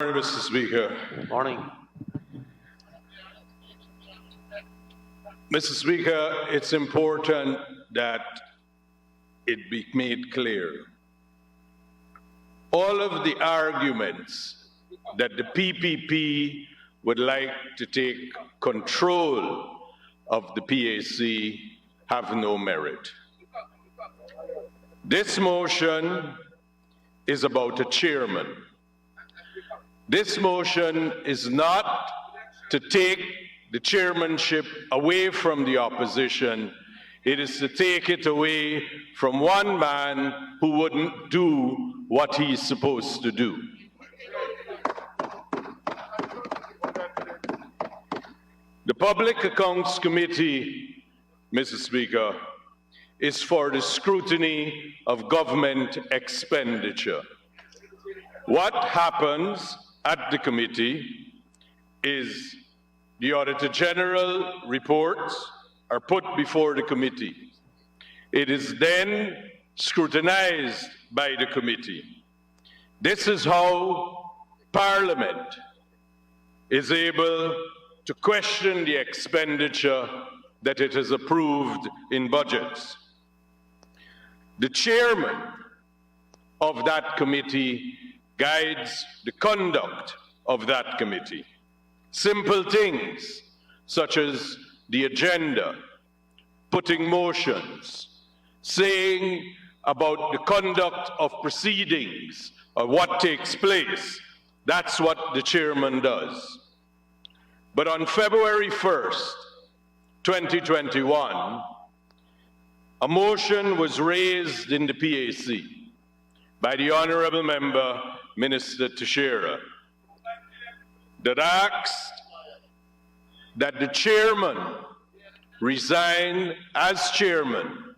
Morning, Mr. Speaker. Morning. Mr. Speaker, it's important that it be made clear. All of the arguments that the PPP would like to take control of the PAC have no merit. This motion is about a chairman. This motion is not to take the chairmanship away from the opposition. It is to take it away from one man who wouldn't do what he's supposed to do. The Public Accounts Committee, Mr. Speaker, is for the scrutiny of government expenditure. What happens at the committee is the Auditor General reports are put before the committee. It is then scrutinized by the committee. This is how Parliament is able to question the expenditure that it has approved in budgets. The chairman of that committee guides the conduct of that committee. Simple things such as the agenda, putting motions, saying about the conduct of proceedings or what takes place. That's what the chairman does. But on February 1st, 2021, a motion was raised in the PAC by the Honourable Member, Minister Teixeira, that asked that the chairman resign as chairman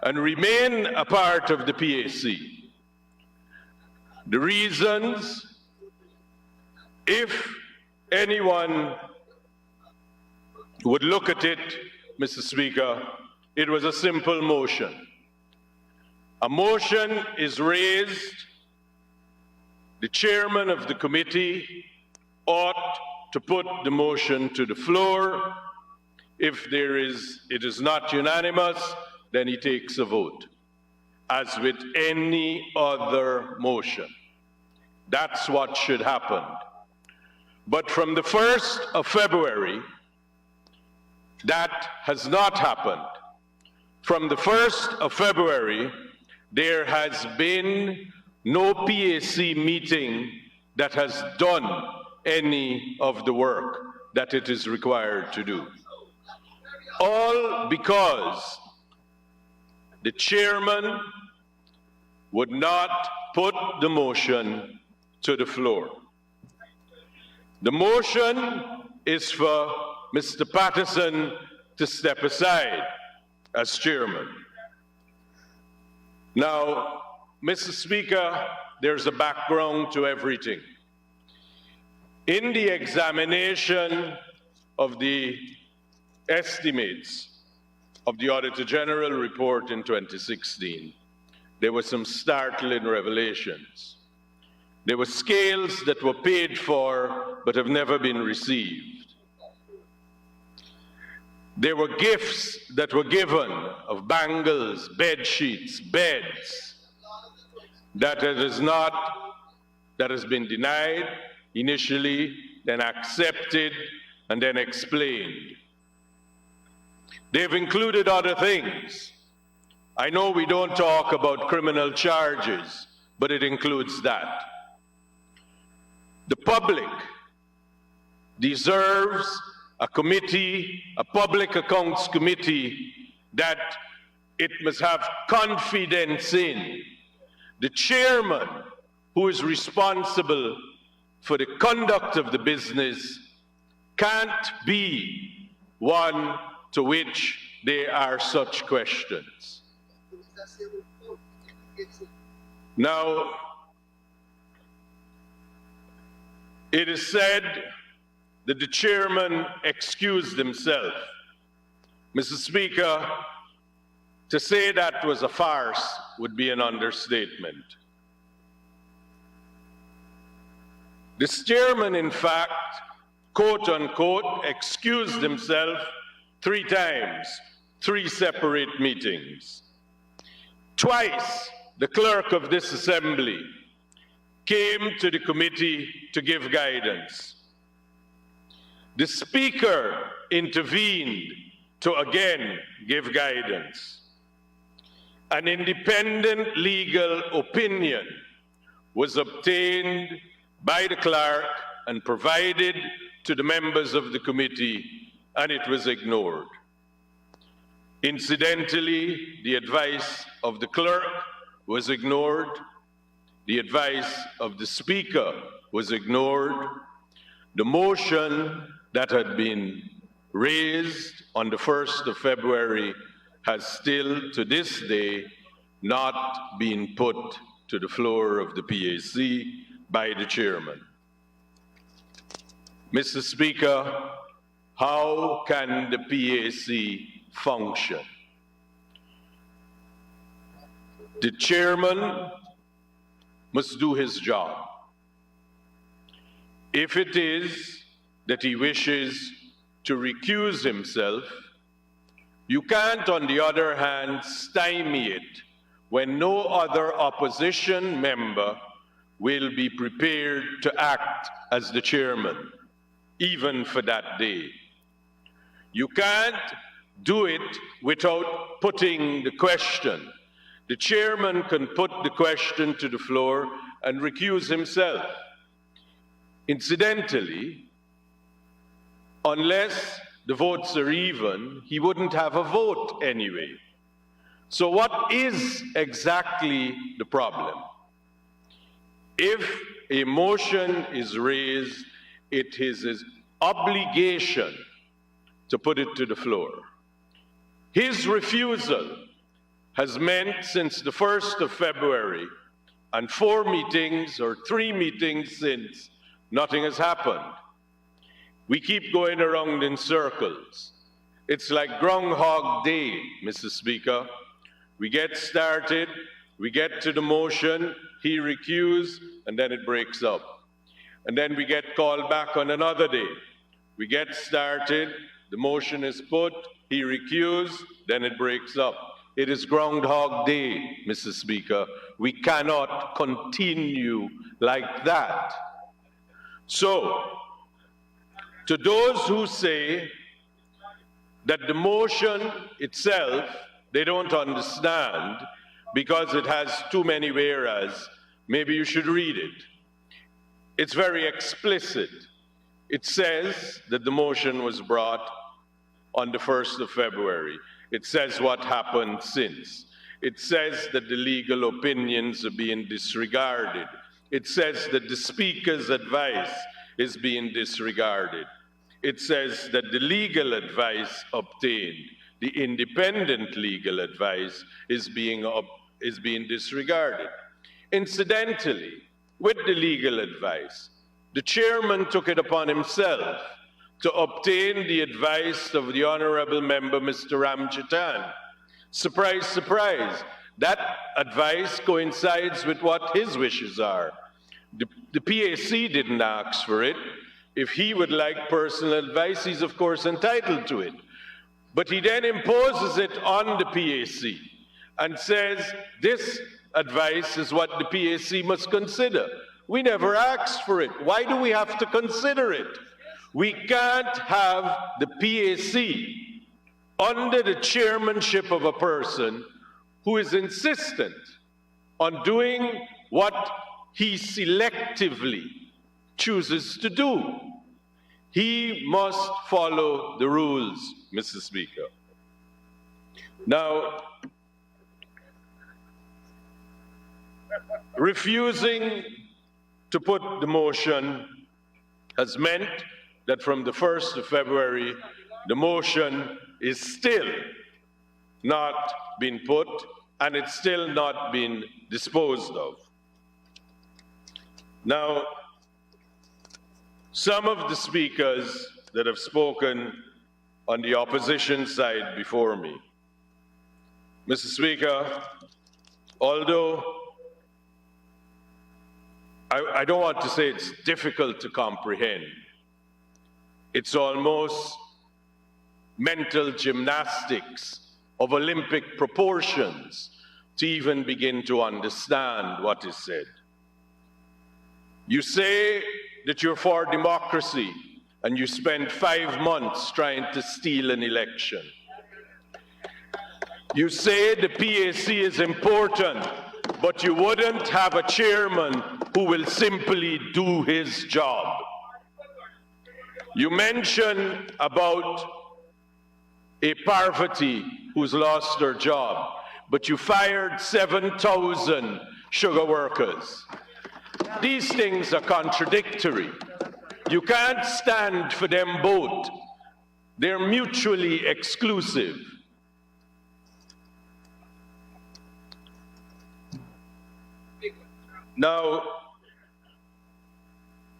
and remain a part of the PAC. The reasons, if anyone would look at it, Mr. Speaker, it was a simple motion. A motion is raised. The chairman of the committee ought to put the motion to the floor. If it is not unanimous, then he takes a vote, as with any other motion. That's what should happen. But from the 1st of February, that has not happened. From the 1st of February, there has been no PAC meeting that has done any of the work that it is required to do. All because the chairman would not put the motion to the floor. The motion is for Mr. Patterson to step aside as chairman. Now, Mr. Speaker, there's a background to everything. In the examination of the estimates of the Auditor General report in 2016, there were some startling revelations. There were scales that were paid for but have never been received. There were gifts that were given of bangles, bed sheets, beds, that has been denied initially, then accepted, and then explained. They've included other things. I know we don't talk about criminal charges, but it includes that. The public deserves a committee, a public accounts committee, that it must have confidence in. The chairman, who is responsible for the conduct of the business, can't be one to which there are such questions. Now, it is said that the chairman excused himself. Mr. Speaker, to say that was a farce would be an understatement. This chairman, in fact, quote unquote, excused himself 3 times, 3 separate meetings. Twice, the clerk of this assembly came to the committee to give guidance. The speaker intervened to again give guidance. An independent legal opinion was obtained by the clerk and provided to the members of the committee, and it was ignored. Incidentally, the advice of the clerk was ignored. The advice of the speaker was ignored. The motion that had been raised on the 1st of February has still, to this day, not been put to the floor of the PAC by the chairman. Mr. Speaker, how can the PAC function? The chairman must do his job. If it is that he wishes to recuse himself, you can't, on the other hand, stymie it when no other opposition member will be prepared to act as the chairman, even for that day. You can't do it without putting the question. The chairman can put the question to the floor and recuse himself. Incidentally, unless the votes are even, he wouldn't have a vote anyway. So what is exactly the problem? If a motion is raised, it is his obligation to put it to the floor. His refusal has meant since the 1st of February and 4 meetings or 3 meetings since, nothing has happened. We keep going around in circles. It's like Groundhog Day, Mr. Speaker. We get started, we get to the motion, he recused, and then it breaks up. And then we get called back on another day. We get started, the motion is put, he recused, then it breaks up. It is Groundhog Day, Mr. Speaker. We cannot continue like that. So, to those who say that the motion itself, they don't understand because it has too many whereas, maybe you should read it. It's very explicit. It says that the motion was brought on the 1st of February. It says what happened since. It says that the legal opinions are being disregarded. It says that the speaker's advice is being disregarded. It says that the legal advice obtained, the independent legal advice, is being disregarded. Incidentally, with the legal advice, the chairman took it upon himself to obtain the advice of the honorable member, Mr. Ramjitan. Surprise, surprise, that advice coincides with what his wishes are. The PAC didn't ask for it. If he would like personal advice, he's of course entitled to it. But he then imposes it on the PAC and says, this advice is what the PAC must consider. We never asked for it. Why do we have to consider it? We can't have the PAC under the chairmanship of a person who is insistent on doing what he selectively chooses to do. He must follow the rules, Mr. Speaker. Now, refusing to put the motion has meant that from the 1st of February, the motion is still not been put and it's still not been disposed of. Now, some of the speakers that have spoken on the opposition side before me, Mr. Speaker, although I don't want to say it's difficult to comprehend. It's almost mental gymnastics of Olympic proportions to even begin to understand what is said. You say that you're for democracy, and you spend 5 months trying to steal an election. You say the PAC is important, but you wouldn't have a chairman who will simply do his job. You mention about a Parvati who's lost her job, but you fired 7,000 sugar workers. These things are contradictory. You can't stand for them both. They're mutually exclusive. Now,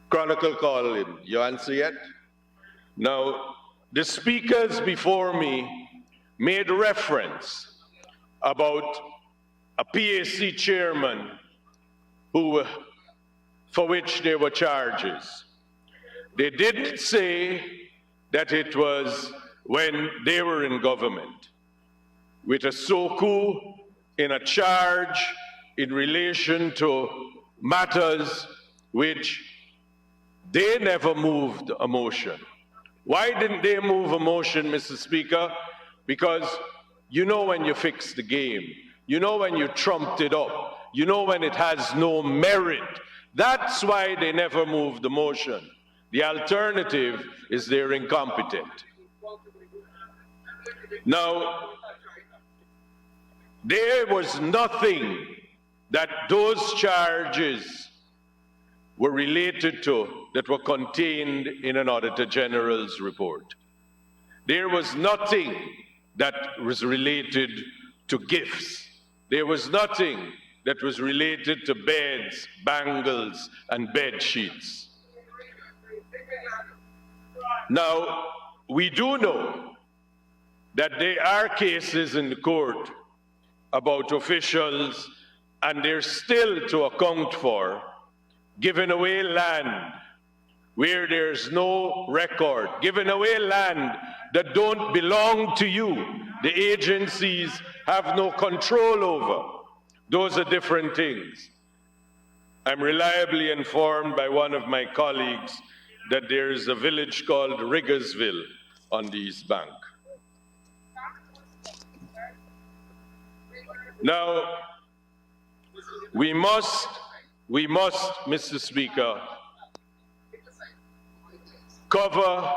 Chronicle call in. You answer yet? Now, the speakers before me made reference about a PAC chairman for which there were charges. They didn't say that it was when they were in government, with a Soku in a charge in relation to matters which they never moved a motion. Why didn't they move a motion, Mr. Speaker? Because you know when you fix the game, you know when you trumped it up, you know when it has no merit. That's why they never moved the motion. The alternative is they're incompetent. Now, there was nothing that those charges were related to that were contained in an Auditor General's report. There was nothing that was related to gifts. There was nothing that was related to beds, bangles, and bed sheets. Now, we do know that there are cases in the court about officials, and they're still to account for, giving away land where there's no record, giving away land that don't belong to you. The agencies have no control over. Those are different things. I'm reliably informed by one of my colleagues that there is a village called Riggersville on the East Bank. Now, we must, Mr. Speaker, cover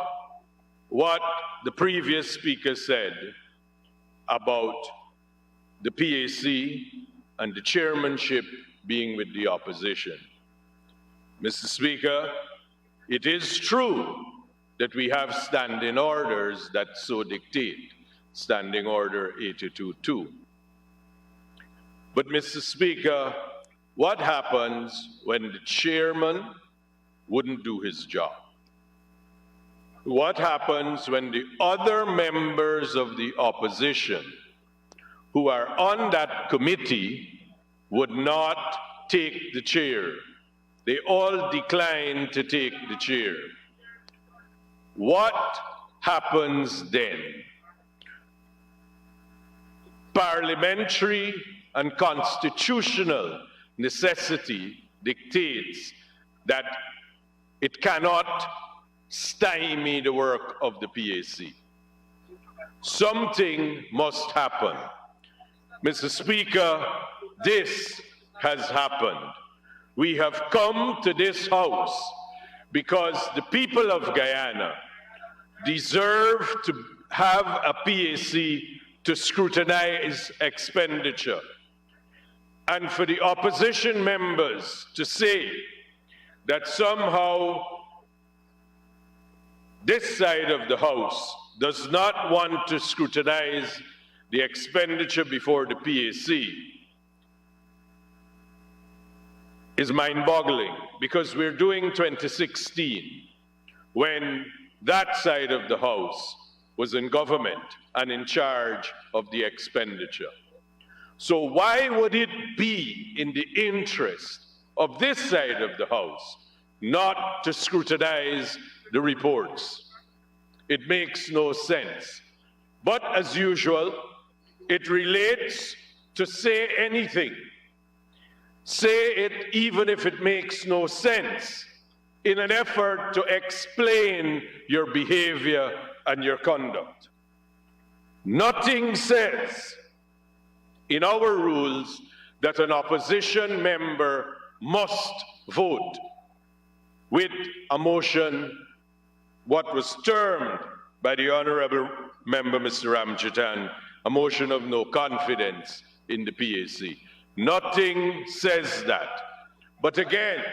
what the previous speaker said about the PAC and the chairmanship being with the opposition. Mr. Speaker, it is true that we have standing orders that so dictate, Standing Order 82-2. But, Mr. Speaker, what happens when the chairman wouldn't do his job? What happens when the other members of the opposition who are on that committee would not take the chair? They all decline to take the chair. What happens then? Parliamentary and constitutional necessity dictates that it cannot stymie the work of the PAC. Something must happen. Mr. Speaker, this has happened. We have come to this House because the people of Guyana deserve to have a PAC to scrutinize expenditure. And for the opposition members to say that somehow this side of the House does not want to scrutinize the expenditure before the PAC is mind-boggling, because we're doing 2016 when that side of the House was in government and in charge of the expenditure. So why would it be in the interest of this side of the House not to scrutinize the reports. It makes no sense. But as usual, it relates to say anything. Say it even if it makes no sense, in an effort to explain your behavior and your conduct. Nothing says in our rules that an opposition member must vote with a motion, what was termed by the Honourable Member, Mr. Ramchitan, a motion of no confidence in the PAC. Nothing says that. But again,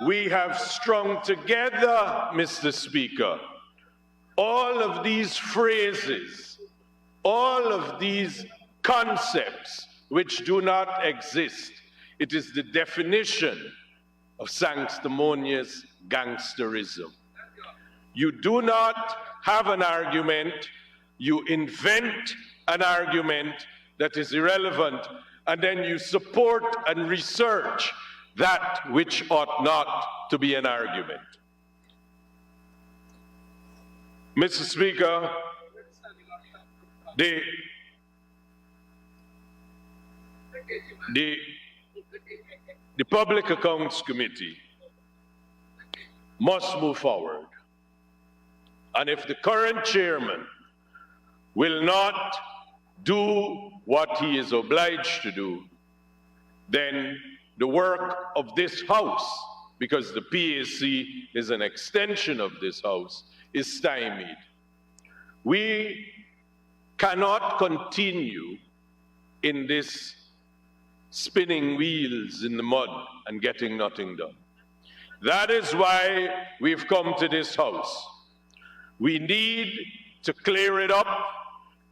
we have strung together, Mr. Speaker, all of these phrases, all of these concepts which do not exist. It is the definition of sanctimonious gangsterism. You do not have an argument, you invent an argument that is irrelevant, and then you support and research that which ought not to be an argument. Mr. Speaker, the Public Accounts Committee must move forward. And if the current chairman will not do what he is obliged to do, then the work of this House, because the PAC is an extension of this House, is stymied. We cannot continue in this spinning wheels in the mud and getting nothing done. That is why we've come to this House. We need to clear it up.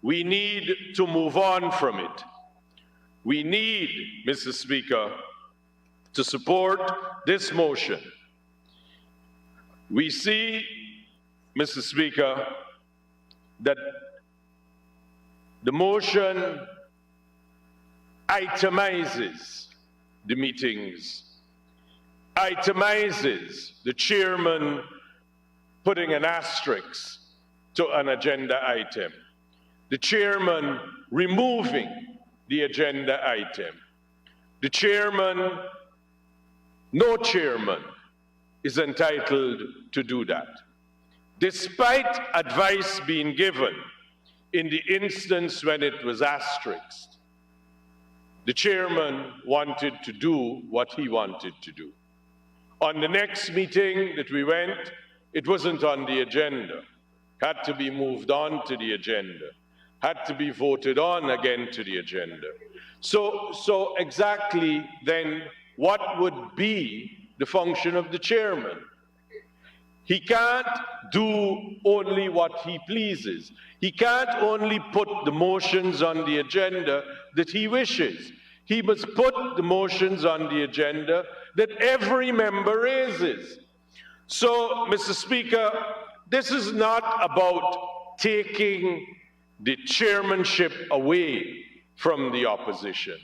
We need to move on from it. We need, Mr. Speaker, to support this motion. We see, Mr. Speaker, that the motion itemizes the meetings, itemizes the chairman putting an asterisk to an agenda item, the chairman removing the agenda item, the chairman, no chairman is entitled to do that. Despite advice being given in the instance when it was asterisked, the chairman wanted to do what he wanted to do. On the next meeting that we went, it wasn't on the agenda. Had to be moved on to the agenda. Had to be voted on again to the agenda. So exactly then, what would be the function of the chairman? He can't do only what he pleases. He can't only put the motions on the agenda that he wishes. He must put the motions on the agenda that every member raises. So, Mr. Speaker, this is not about taking the chairmanship away from the opposition.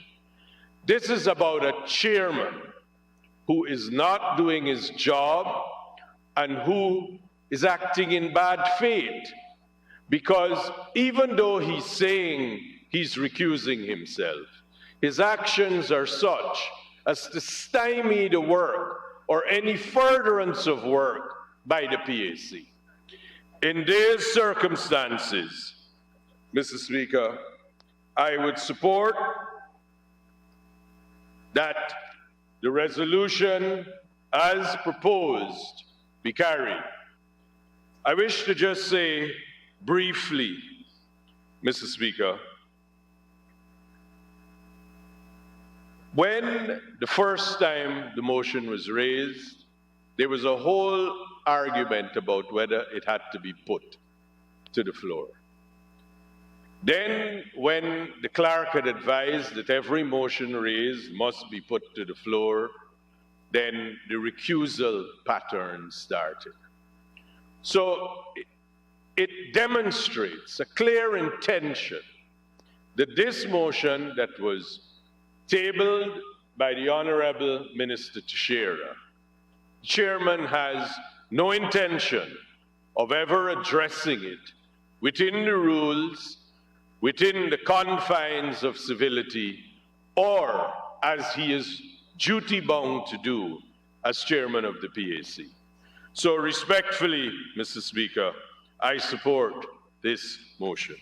This is about a chairman who is not doing his job and who is acting in bad faith, because even though he's saying he's recusing himself, his actions are such as to stymie the work or any furtherance of work by the PAC. In these circumstances, Mr. Speaker, I would support that the resolution as proposed be carried. I wish to just say briefly, Mr. Speaker, when the first time the motion was raised, there was a whole argument about whether it had to be put to the floor. Then, when the clerk had advised that every motion raised must be put to the floor, then the recusal pattern started. So it demonstrates a clear intention that this motion that was tabled by the Honorable Minister Teixeira. The Chairman has no intention of ever addressing it within the rules, within the confines of civility, or as he is duty-bound to do as Chairman of the PAC. So respectfully, Mr. Speaker, I support this motion.